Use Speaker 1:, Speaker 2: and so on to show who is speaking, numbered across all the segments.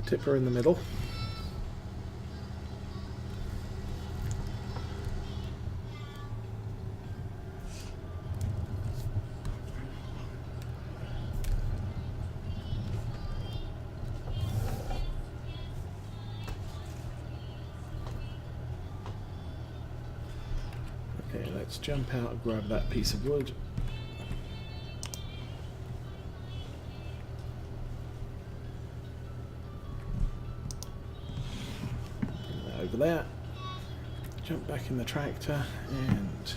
Speaker 1: tipper in the middle. Okay, let's jump out and grab that piece of wood. Bring that over there. Jump back in the tractor and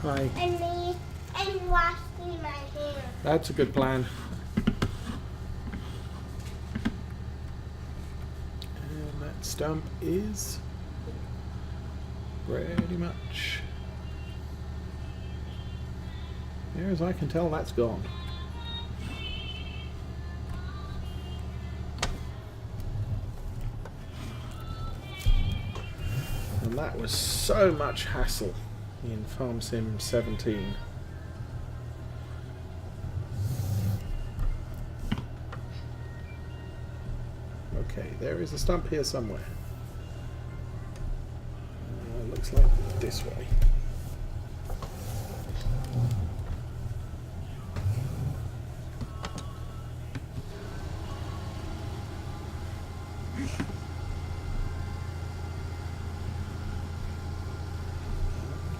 Speaker 1: hi.
Speaker 2: And washing my hair.
Speaker 1: That's a good plan. And that stump is pretty much, near as I can tell, that's gone. And that was so much hassle in Farm Sim 17. Okay, there is a stump here somewhere. Looks like this way.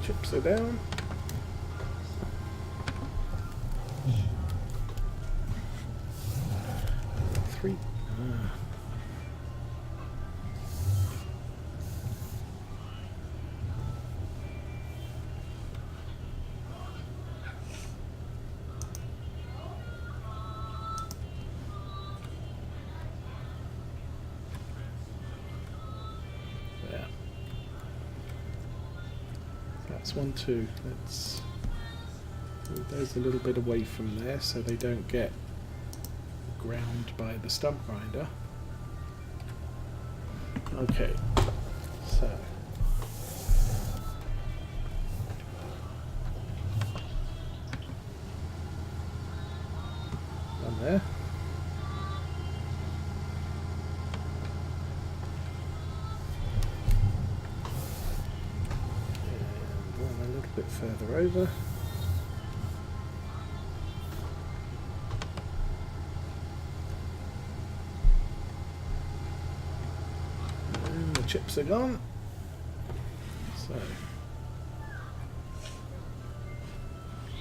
Speaker 1: Chips are down. Three. There. That's one, two. Let's move those a little bit away from there so they don't get ground by the stump grinder. Okay, so one there. And one a little bit further over. Chips are gone. So,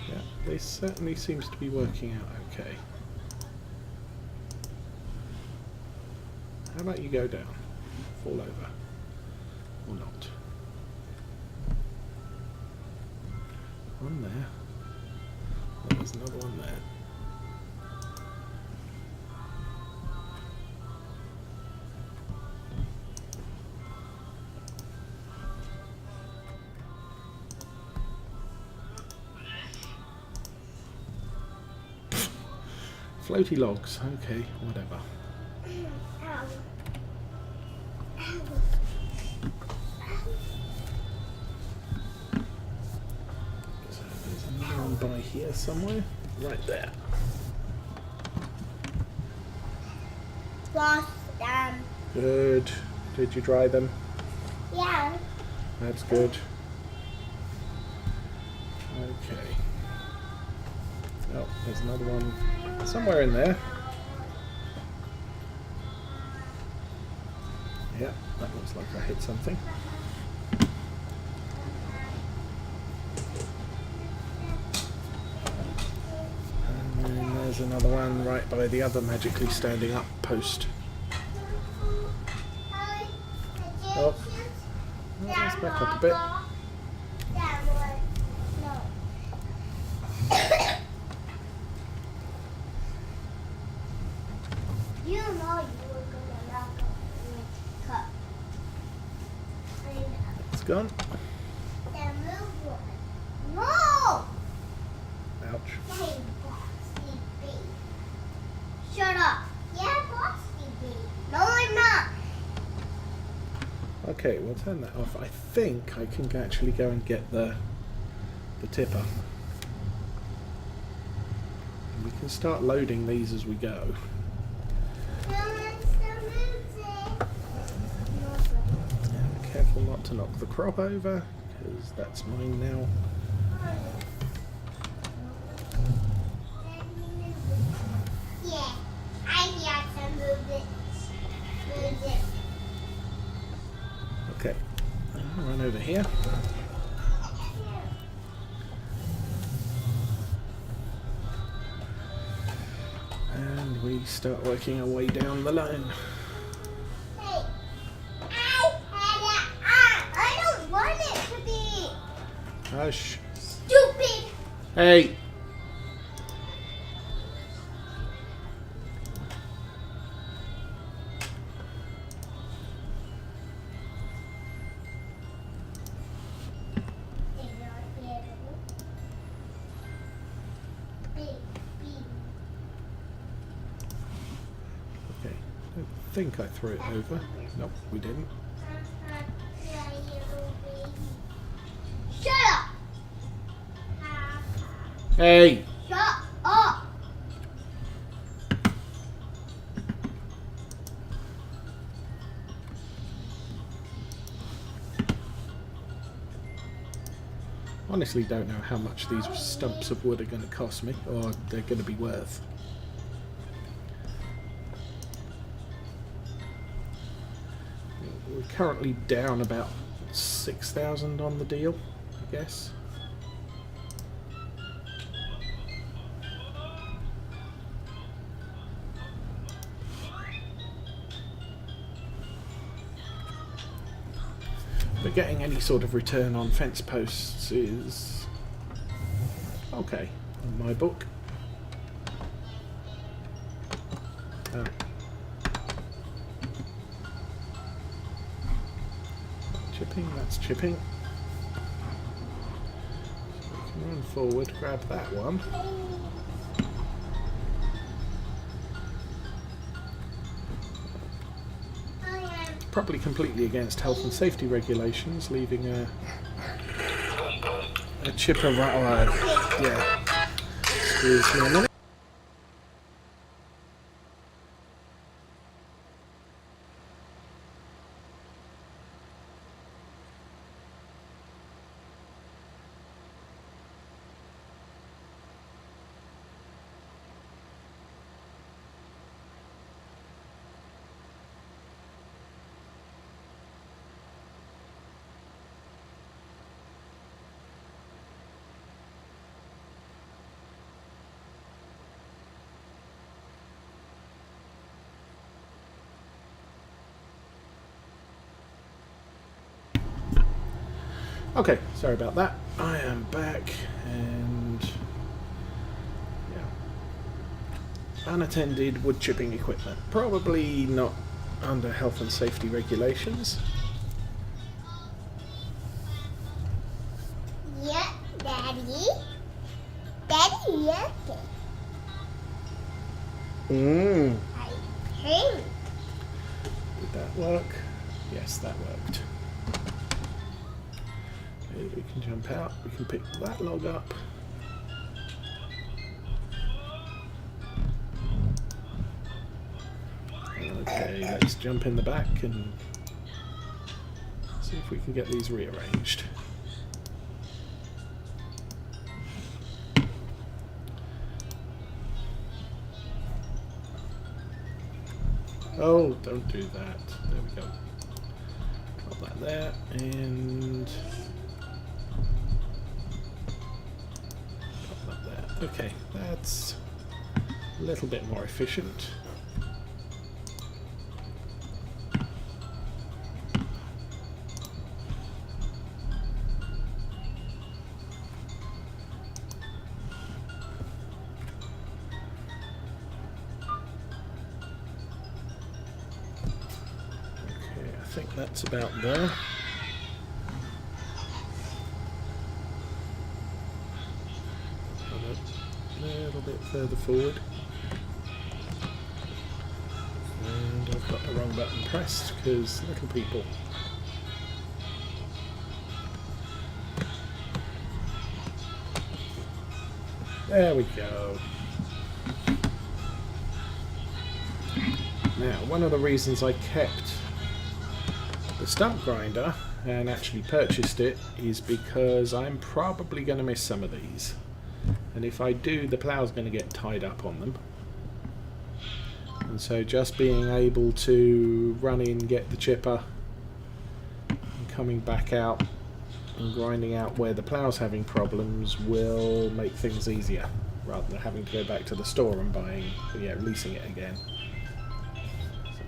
Speaker 1: yeah, this certainly seems to be working out okay. How about you go down? Fall over. Or not. One there. There's another one there. Floaty logs, okay, whatever. So there's another one by here somewhere. Right there.
Speaker 2: Wash them.
Speaker 1: Good. Did you dry them?
Speaker 2: Yeah.
Speaker 1: That's good. Okay. Oh, there's another one somewhere in there. Yeah, that looks like I hit something. And then there's another one right by the other magically standing up post. Oh, let's back up a bit.
Speaker 2: You know you were gonna knock up the cup.
Speaker 1: It's gone.
Speaker 2: Then move one. No!
Speaker 1: Ouch.
Speaker 2: Shut up. Yeah.
Speaker 1: Okay, we'll turn that off. I think I can actually go and get the tipper. And we can start loading these as we go. And be careful not to knock the crop over, because that's mine now.
Speaker 2: Yeah, I got to move it. Move it.
Speaker 1: Okay, I'll run over here. And we start working our way down the line.
Speaker 2: Hey, I had an arm. I don't want it to be
Speaker 1: Hush.
Speaker 2: stupid.
Speaker 1: Hey! Okay, I think I threw it over. Nope, we didn't.
Speaker 2: Shut up!
Speaker 1: Hey!
Speaker 2: Shut up!
Speaker 1: Honestly don't know how much these stumps of wood are going to cost me, or they're going to be worth. We're currently down about 6,000 on the deal, I guess. But getting any sort of return on fence posts is okay on my book. Oh. Chipping, that's chipping. So we can run forward, grab that one. Probably completely against health and safety regulations, leaving a chipper right. Yeah. Excuse me a minute. Okay, sorry about that. I am back, and yeah, unattended wood chipping equipment. Probably not under health and safety regulations.
Speaker 2: Yeah, Daddy. Daddy, look it. I think.
Speaker 1: Did that work? Yes, that worked. Okay, we can jump out. We can pick that log up. Okay, let's jump in the back and see if we can get these rearranged. Oh, don't do that. There we go. Pop that there, and pop that there. Okay, that's a little bit more efficient. I think that's about there. A little bit further forward. And I've got the wrong button pressed because little people. There we go. Now, one of the reasons I kept the stump grinder and actually purchased it is because I'm probably going to miss some of these. And if I do, the plough's going to get tied up on them. And so just being able to run in, get the chipper, and coming back out and grinding out where the plough's having problems will make things easier, rather than having to go back to the store and leasing it again. So,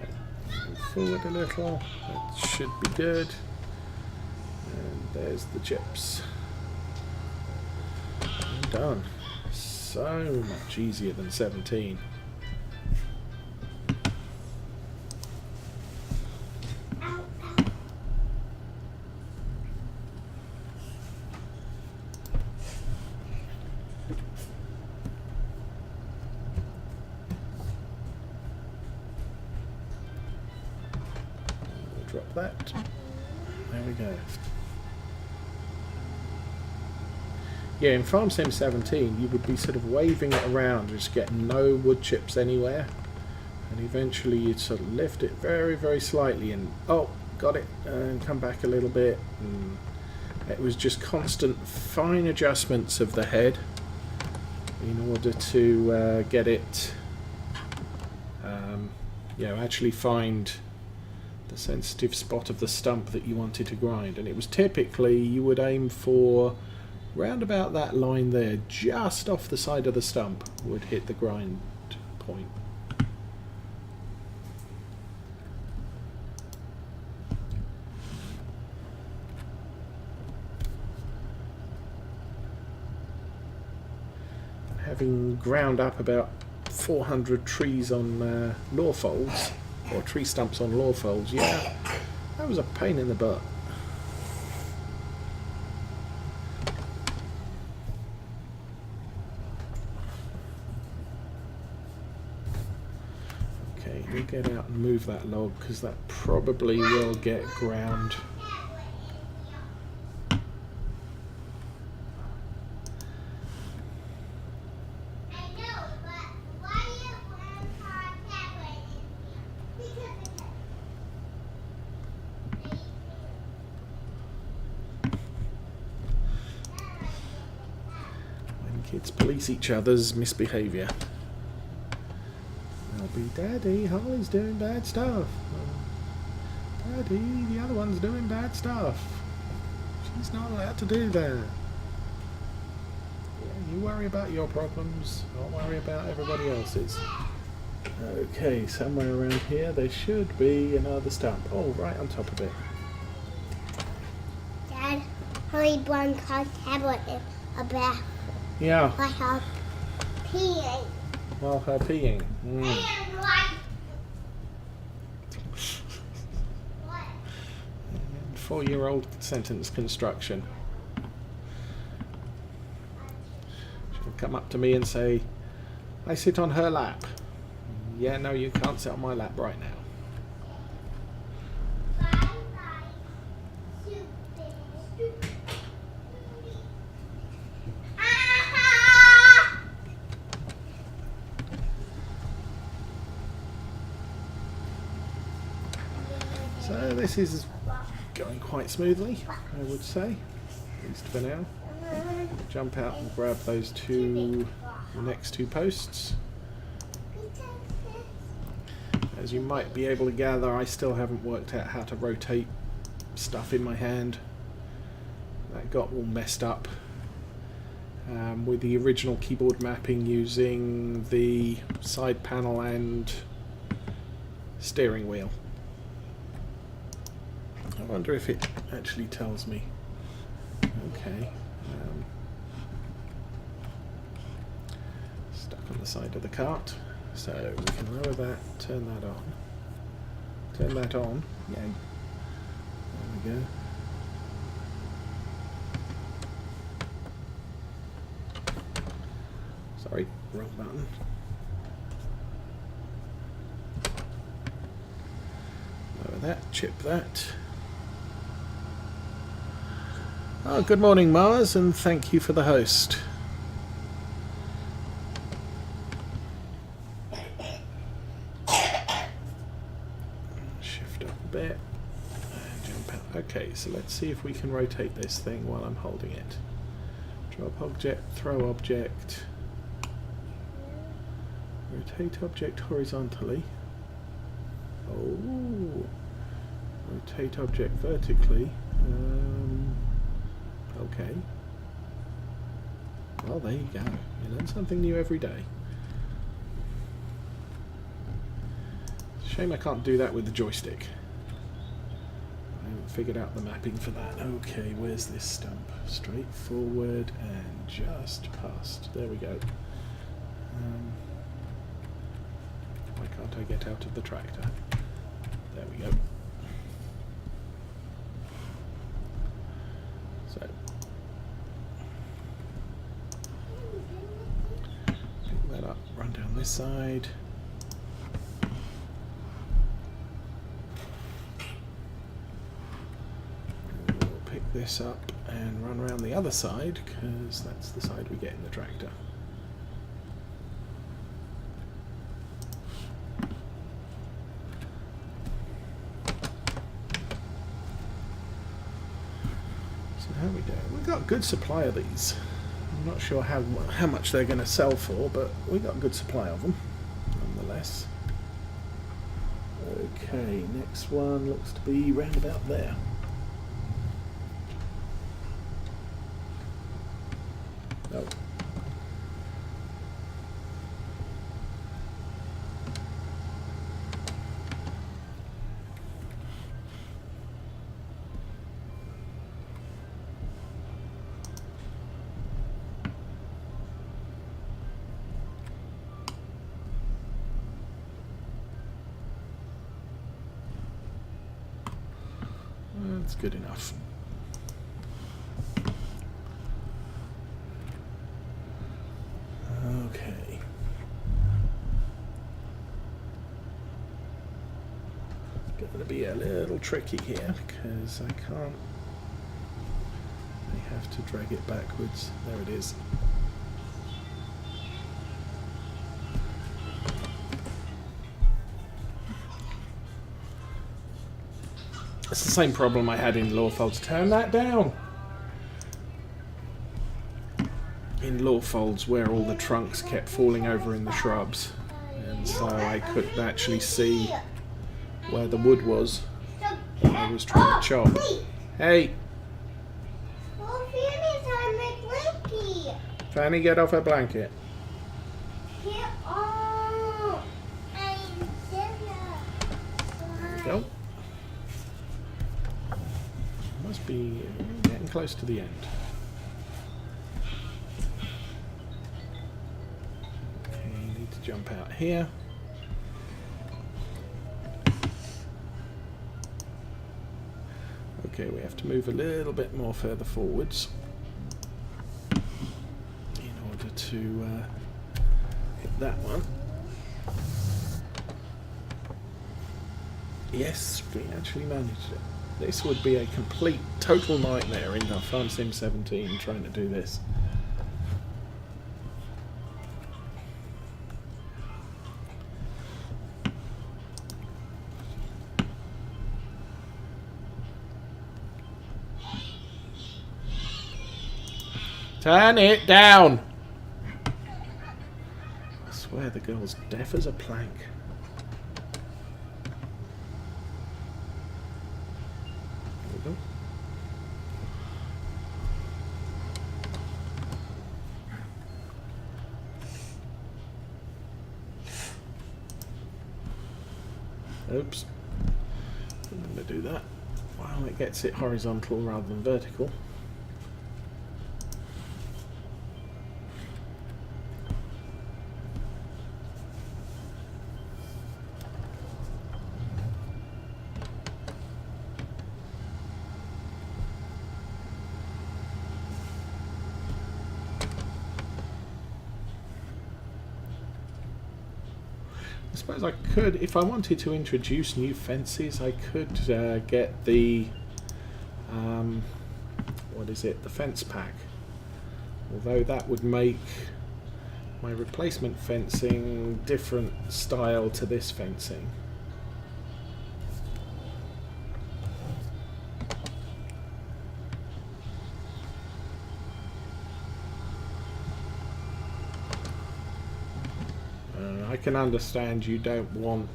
Speaker 1: move forward a little, that should be good. And there's the chips. And done. So much easier than 17. Drop that. There we go. Yeah, in Farm Sim 17 you would be sort of waving it around, just getting no wood chips anywhere, and eventually you'd sort of lift it very, very slightly and oh, got it, and come back a little bit, and it was just constant fine adjustments of the head in order to get it actually find the sensitive spot of the stump that you wanted to grind. And it was typically, you would aim for round about that line there, just off the side of the stump would hit the grind point. Having ground up about 400 trees on law folds, or tree stumps on law folds, yeah, that was a pain in the butt. Okay, we'll get out and move that log, because that probably will get ground. Kids police each other's misbehaviour. They'll be, Daddy, Holly's doing bad stuff. Daddy, the other one's doing bad stuff. She's not allowed to do that. Yeah, you worry about your problems, I'll worry about everybody else's. Okay, somewhere around here there should be another stump. Oh, right on top of it.
Speaker 2: Dad, Holly Blonde called tablet in a bath.
Speaker 1: Yeah.
Speaker 2: While her peeing.
Speaker 1: While her peeing. Mm. 4-year-old sentence construction. She'll come up to me and say, I sit on her lap. Yeah, no, you can't sit on my lap right now. So this is going quite smoothly, I would say, at least for now. Jump out and grab those the next two posts. As you might be able to gather, I still haven't worked out how to rotate stuff in my hand. That got all messed up with the original keyboard mapping using the side panel and steering wheel. I wonder if it actually tells me. Okay. Stuck on the side of the cart. So we can lower that, turn that on. Turn that on. Yay. There we go. Sorry, wrong button. Lower that, chip that. Oh, good morning, Mars, and thank you for the host. bit and jump out. Okay, so let's see if we can rotate this thing while I'm holding it. Drop object, throw object, rotate object horizontally. Oh, rotate object vertically. Okay. Well, there you go. You learn something new every day. Shame I can't do that with the joystick. I haven't figured out the mapping for that. Okay, where's this stump? Straight forward and just past. There we go. Why can't I get out of the tractor? There we go. So, pick that up, run down this side. We'll pick this up and run around the other side, because that's the side we get in the tractor. How are we doing? We've got a good supply of these. I'm not sure how much they're going to sell for, but we got a good supply of them, nonetheless. Okay, next one looks to be round about there. Oh. That's good enough. Okay. Going to be a little tricky here because I can't. I have to drag it backwards. There it is. It's the same problem I had in Lawfolds. Turn that down! In Lawfolds, where all the trunks kept falling over in the shrubs, and so I couldn't actually see where the wood was. I was trying to chop. Hey! Fanny, get off her blanket. There we go. Must be getting close to the end. Okay, need to jump out here. Okay, we have to move a little bit more further forwards in order to hit that one. Yes, we actually managed it. This would be a complete, total nightmare in our Farm Sim 17 trying to do this. Turn it down! I swear the girl's deaf as a plank. There we go. Oops. I'm going to do that while it gets it horizontal rather than vertical. I suppose I could, if I wanted to introduce new fences, I could get the, what is it, the fence pack. Although that would make my replacement fencing different style to this fencing. I can understand you don't want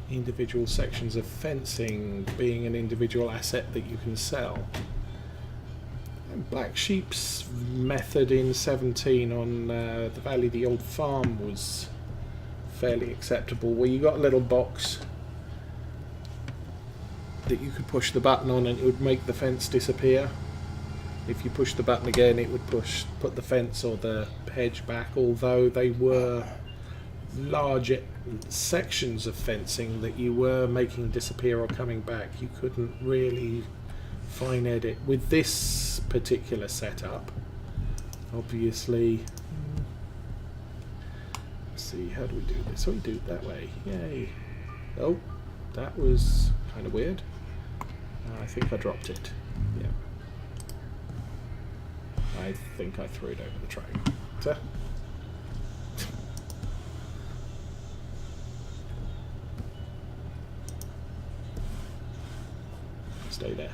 Speaker 1: individual sections of fencing being an individual asset that you can sell. And Black Sheep's method in 17 on the Valley of the Old Farm was fairly acceptable, where you got a little box that you could push the button on and it would make the fence disappear. If you push the button again, it would put the fence or the hedge back, although they were larger sections of fencing that you were making disappear or coming back. You couldn't really fine edit with this particular setup. Obviously, let's see, how do we do this? So we do it that way. Yay. Oh, that was kind of weird. I think I dropped it. Yeah. I think I threw it over the tractor. Stay there.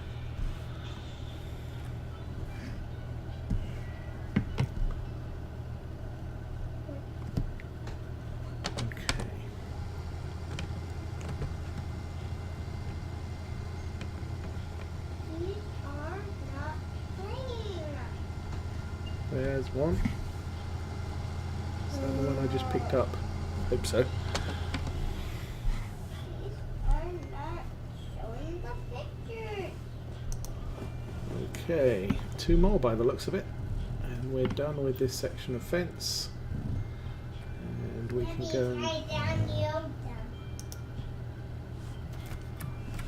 Speaker 1: Okay.
Speaker 2: These are not clean.
Speaker 1: There's one. Is that the one I just picked up? I hope so.
Speaker 2: These are not showing the pictures.
Speaker 1: Okay, 2 more by the looks of it. And we're done with this section of fence. And we can go and...
Speaker 2: Write down the old them.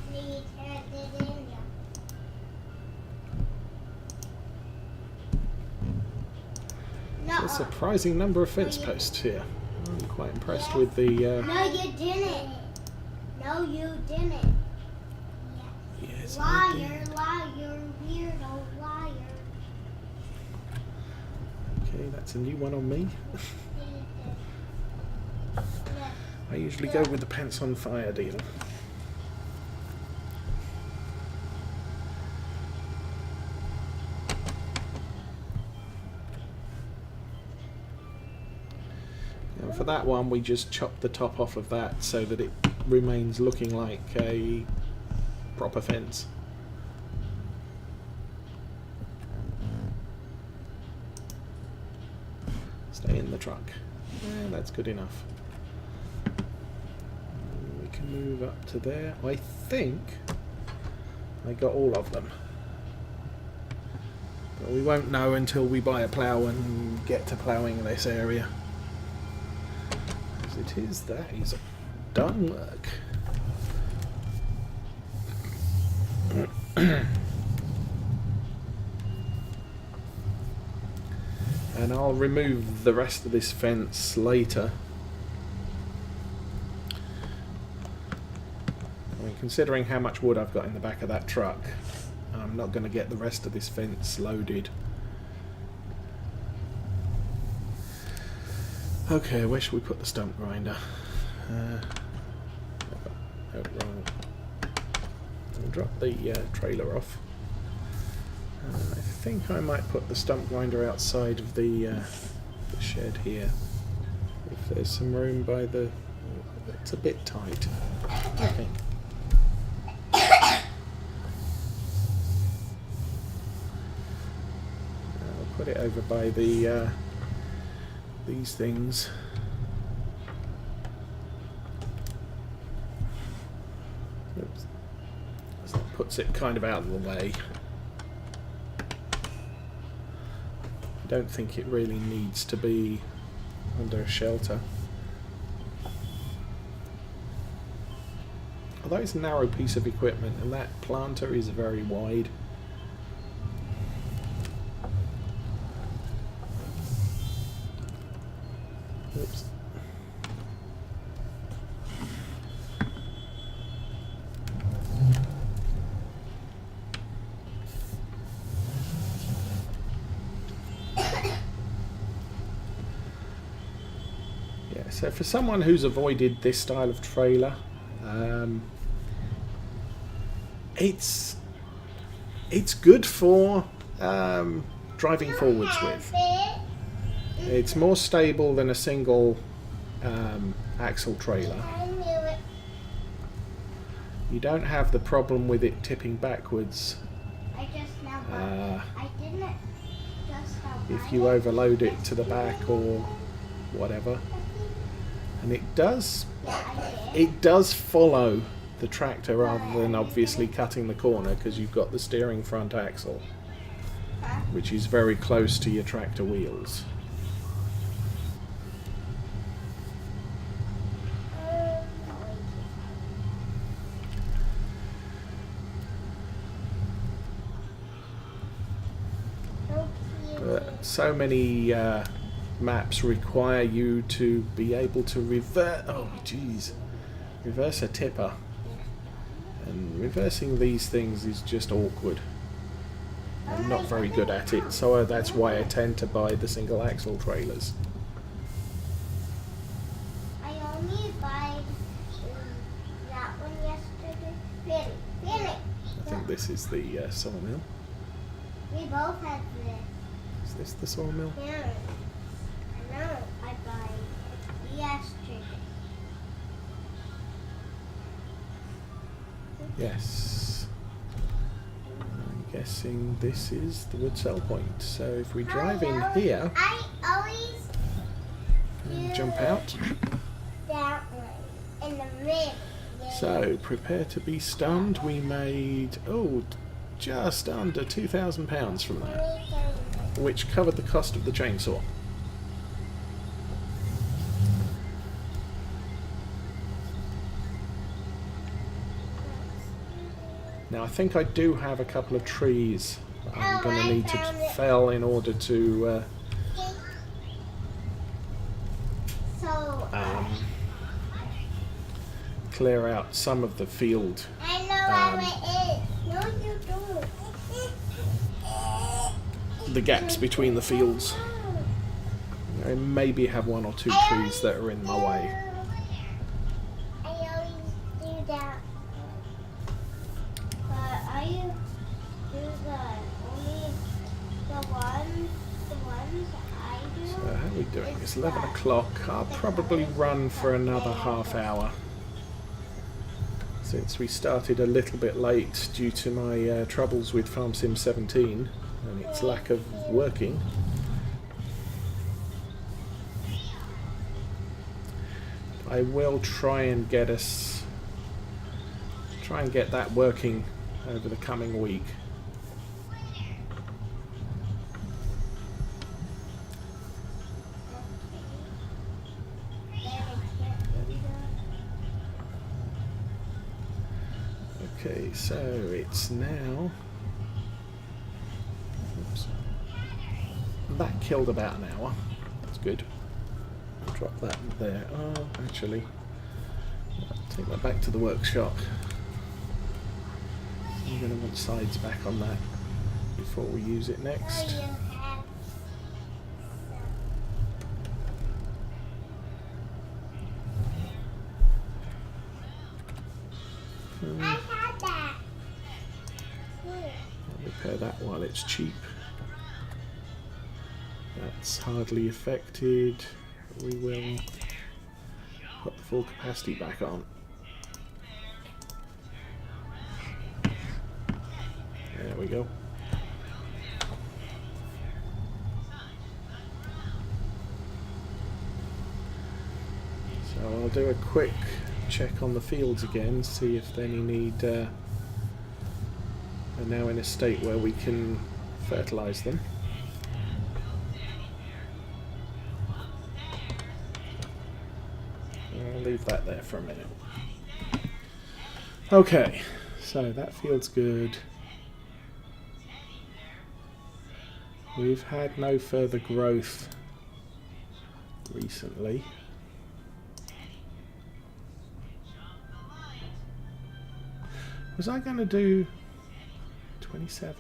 Speaker 2: Please hand it in them.
Speaker 1: There's a surprising number of fence posts here. I'm quite impressed with the...
Speaker 2: No, you didn't. No, you didn't.
Speaker 1: Yes, I did.
Speaker 2: Liar, liar, weirdo, liar.
Speaker 1: Okay, that's a new one on me. I usually go with the pants on fire deal. And for that one, we just chop the top off of that so that it remains looking like a proper fence. Stay in the truck. Yeah, that's good enough. We can move up to there. I think I got all of them. But we won't know until we buy a plough and get to ploughing this area. As it is, that is done work. And I'll remove the rest of this fence later. I mean, considering how much wood I've got in the back of that truck, I'm not going to get the rest of this fence loaded. Okay, where should we put the stump grinder? Oh, wrong. I'll drop the trailer off. I think I might put the stump grinder outside of the shed here. If there's some room by the... It's a bit tight. Okay. I'll put it over by the these things. Oops. So that puts it kind of out of the way. I don't think it really needs to be under a shelter. Although it's a narrow piece of equipment and that planter is very wide. Oops. So for someone who's avoided this style of trailer, it's good for driving forwards with. It's more stable than a single axle trailer,
Speaker 2: I knew it.
Speaker 1: you don't have the problem with it tipping backwards
Speaker 2: I just now bought I didn't just now
Speaker 1: if
Speaker 2: buy
Speaker 1: you
Speaker 2: it.
Speaker 1: overload it to the back or whatever. And it does
Speaker 2: Yeah, I did.
Speaker 1: follow the tractor rather than obviously cutting the corner, because you've got the steering front axle,
Speaker 2: Huh?
Speaker 1: which is very close to your tractor wheels.
Speaker 2: So cute.
Speaker 1: But so many maps require you to be able to reverse a tipper, and reversing these things is just awkward. I'm not very good at it, so that's why I tend to buy the single axle trailers.
Speaker 2: I only buy that one yesterday. Really?
Speaker 1: I think this is the sawmill.
Speaker 2: We both had this.
Speaker 1: Is this the sawmill?
Speaker 2: Yeah. I know. I buy it yesterday.
Speaker 1: Yes. I'm guessing this is the wood sell point. So if we drive in here
Speaker 2: I always
Speaker 1: and
Speaker 2: do
Speaker 1: jump out.
Speaker 2: that one in the middle.
Speaker 1: So prepare to be stunned. We made just under £2,000 from that, which covered the cost of the chainsaw. Now I think I do have a couple of trees that I'm going to need to fell in order to
Speaker 2: So
Speaker 1: clear out some of the field.
Speaker 2: I know where it is. No, you don't.
Speaker 1: The gaps between the fields. I maybe have one or two trees that are in my way.
Speaker 2: I always do that. But I do only the ones I do.
Speaker 1: So how are we doing? It's 11 o'clock. I'll probably run for another half hour, since we started a little bit late due to my troubles with Farm Sim 17 and its lack of working. I will try and get that working over the coming week. Okay, so it's now. Oops. That killed about an hour. That's good. Drop that there. Oh, actually, I'll take that back to the workshop. I'm going to want sides back on that before we use it next.
Speaker 2: You have I had that.
Speaker 1: I'll repair that while it's cheap. That's hardly affected. We will put the full capacity back on. There we go. So I'll do a quick check on the fields again, see if any need are now in a state where we can fertilise them. I'll leave that there for a minute. Okay, so that field's good. We've had no further growth recently. Was I going to do 27?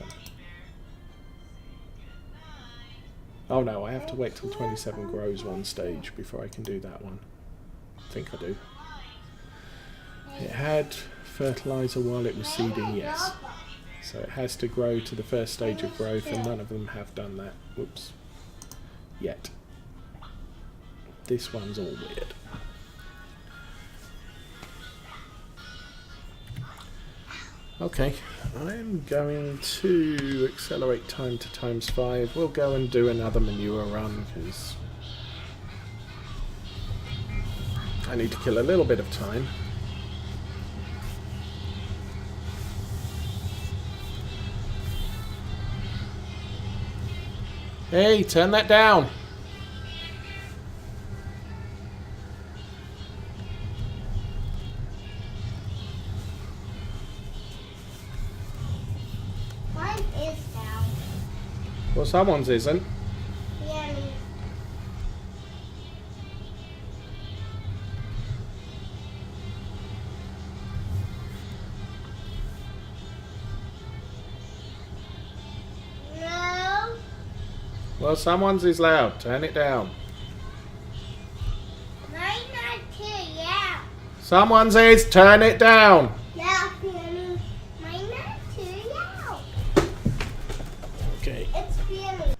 Speaker 1: Oh no, I have to wait till 27 grows one stage before I can do that one. I think I do. It had fertiliser while it was seeding, yes. So it has to grow to the first stage of growth, and none of them have done that. Whoops. Yet. This one's all weird. Okay, I'm going to accelerate time to ×5. We'll go and do another manure run because I need to kill a little bit of time. Hey, turn that down!
Speaker 2: Mine is down.
Speaker 1: Well, someone's isn't.
Speaker 2: Yeah, me. No.
Speaker 1: Well, someone's is loud. Turn it down.
Speaker 2: Mine not too, yeah.
Speaker 1: Someone's is. Turn it down.
Speaker 2: Yeah, Fiona. Mine not too, yeah.
Speaker 1: Okay.
Speaker 2: It's Fiona.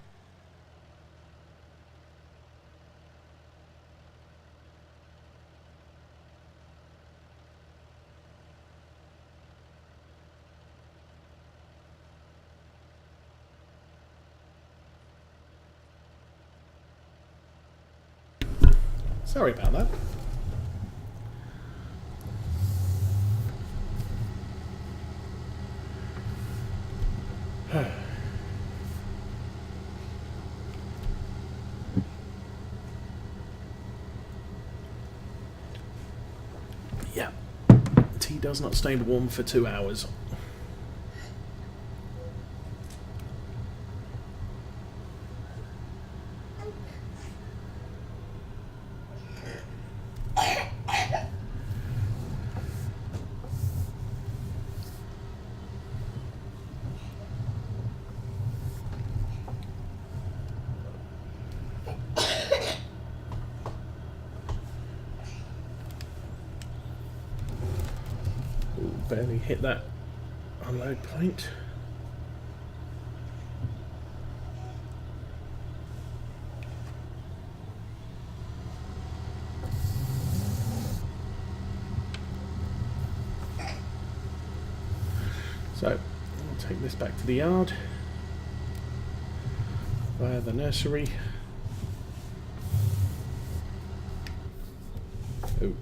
Speaker 1: Sorry about that. Yeah. Tea does not stay warm for 2 hours. Ooh, barely hit that unload point. So, I'll take this back to the yard via the nursery. Ooh.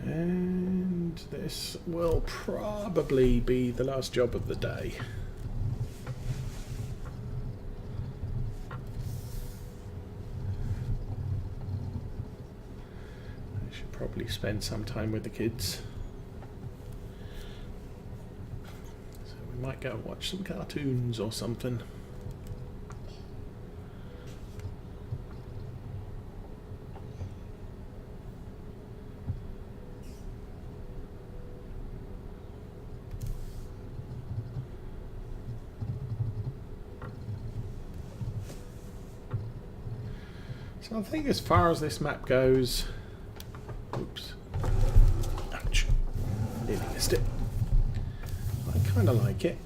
Speaker 1: And this will probably be the last job of the day. I should probably spend some time with the kids. So we might go and watch some cartoons or something. So I think as far as this map goes, oops, ouch, nearly missed it. I kind of like it.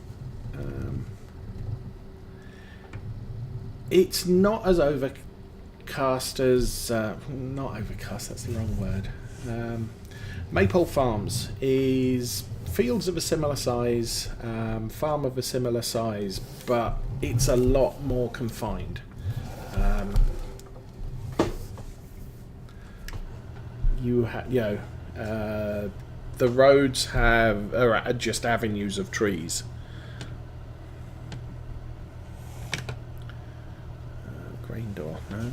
Speaker 1: It's not as overcast as, not overcast, that's the wrong word. Maypole Farms is fields of a similar size, farm of a similar size, but it's a lot more confined. The roads are just avenues of trees. Grain door, no.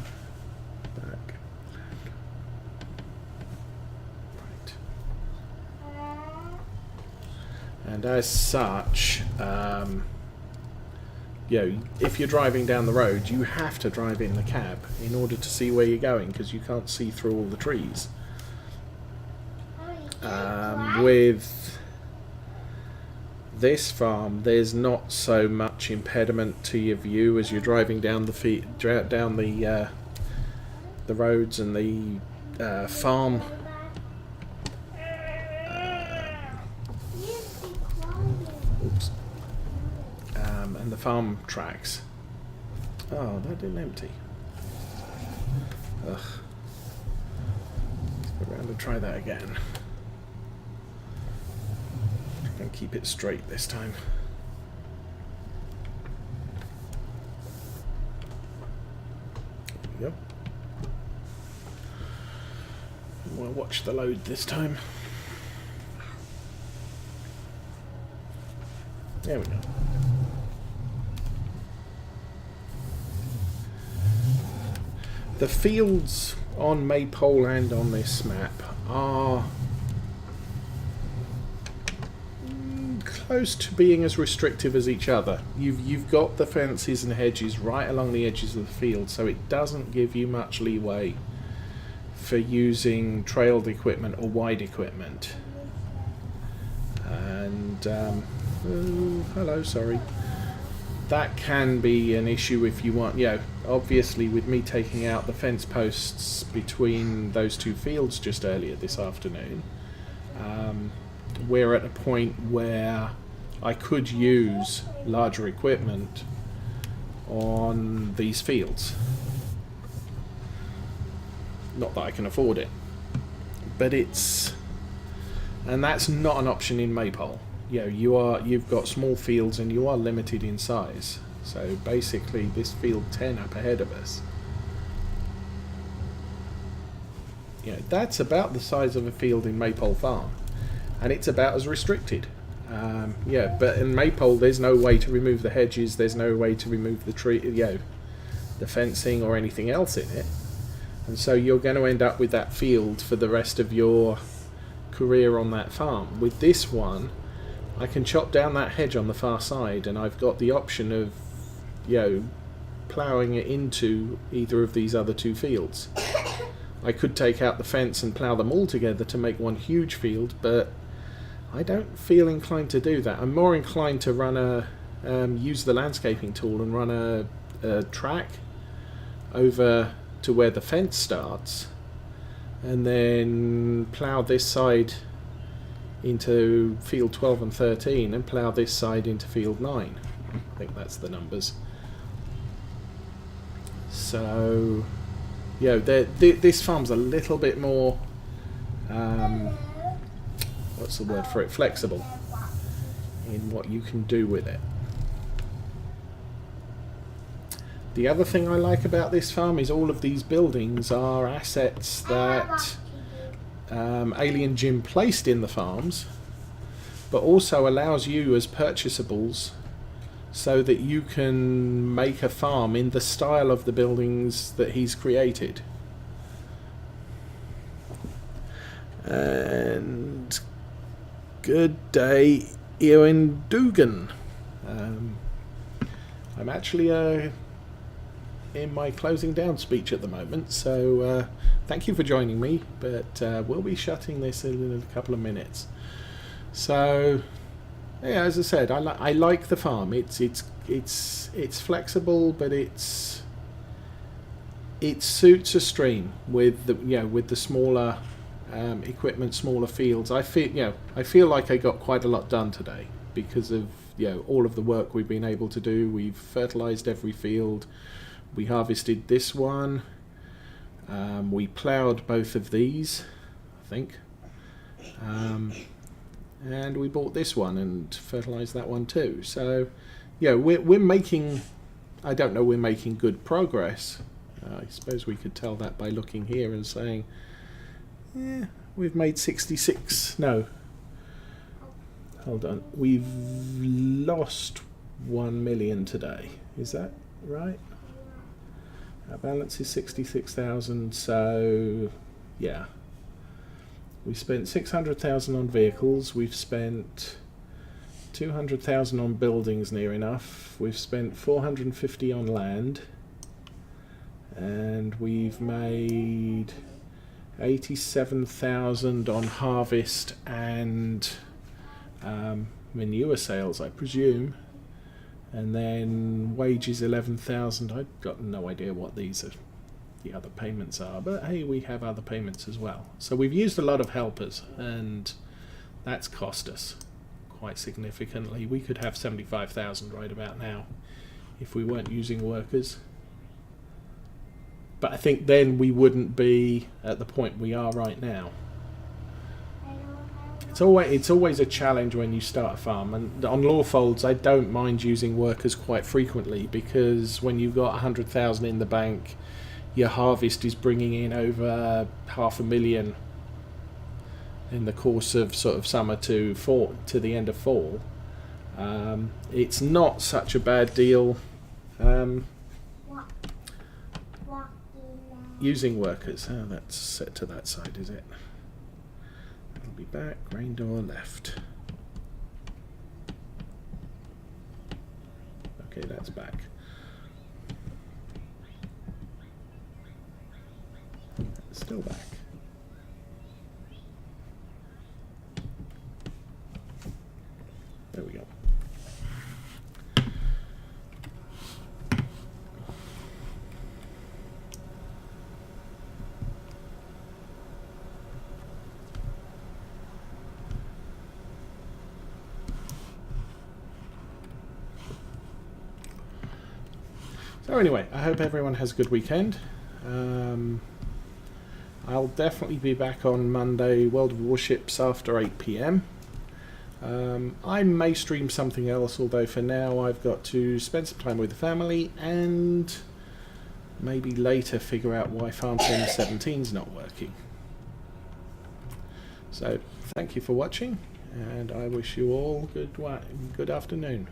Speaker 1: Back. Right. And as such, if you're driving down the road, you have to drive in the cab in order to see where you're going because you can't see through all the trees. With this farm, there's not so much impediment to your view as you're driving down the roads and the farm farm tracks. Oh, that didn't empty. Ugh. Let's go around and try that again. And keep it straight this time. There we go. We'll watch the load this time. There we go. The fields on Maypole and on this map are close to being as restrictive as each other. You've got the fences and hedges right along the edges of the field, so it doesn't give you much leeway for using trailed equipment or wide equipment. And oh, hello, sorry. That can be an issue if you want, obviously with me taking out the fence posts between those two fields just earlier this afternoon, we're at a point where I could use larger equipment on these fields. Not that I can afford it, but and that's not an option in Maypole. You've got small fields and you are limited in size. So basically this field 10 up ahead of us, that's about the size of a field in Maypole Farm, and it's about as restricted. But in Maypole there's no way to remove the hedges, there's no way to remove the tree, the fencing or anything else in it, and so you're going to end up with that field for the rest of your career on that farm. With this one, I can chop down that hedge on the far side, and I've got the option of, ploughing it into either of these other two fields. I could take out the fence and plough them all together to make one huge field, but I don't feel inclined to do that. I'm more inclined to run use the landscaping tool and run a track over to where the fence starts, and then plough this side into field 12 and 13 and plough this side into field 9. I think that's the numbers. So this farm's a little bit more what's the word for it, flexible in what you can do with it. The other thing I like about this farm is all of these buildings are assets that Alien Jim placed in the farms, but also allows you as purchasables so that you can make a farm in the style of the buildings that he's created. And good day, Ewan Dugan. I'm actually in my closing down speech at the moment, so thank you for joining me, but we'll be shutting this in a couple of minutes. So as I said, I like the farm. It's flexible, but it suits a stream with the smaller equipment, smaller fields. I feel like I got quite a lot done today because of all of the work we've been able to do. We've fertilized every field. We harvested this one. We ploughed both of these, I think. And we bought this one and fertilized that one too. So, we're making, I don't know, we're making good progress. I suppose we could tell that by looking here and saying, we've made 66. No. Hold on. We've lost 1 million today. Is that right? Our balance is 66,000, so yeah. We spent 600,000 on vehicles, we've spent 200,000 on buildings near enough, we've spent 450 on land, and we've made 87,000 on harvest and manure sales, I presume. And then wages 11,000. I've got no idea what the other payments are, but hey, we have other payments as well. So we've used a lot of helpers, and that's cost us quite significantly. We could have 75,000 right about now if we weren't using workers. But I think then we wouldn't be at the point we are right now. It's always a challenge when you start a farm, and on Lawfolds I don't mind using workers quite frequently, because when you've got 100,000 in the bank, your harvest is bringing in over 500,000 in the course of sort of summer to the end of fall. It's not such a bad deal using workers. Oh, that's set to that side, is it? It'll be back, grain door left. Okay, that's back. It's still back. There we go. So anyway, I hope everyone has a good weekend. I'll definitely be back on Monday, World of Warships, after 8 PM. I may stream something else, although for now I've got to spend some time with the family and maybe later figure out why Farm Sim 17 is not working. So thank you for watching, and I wish you all good afternoon.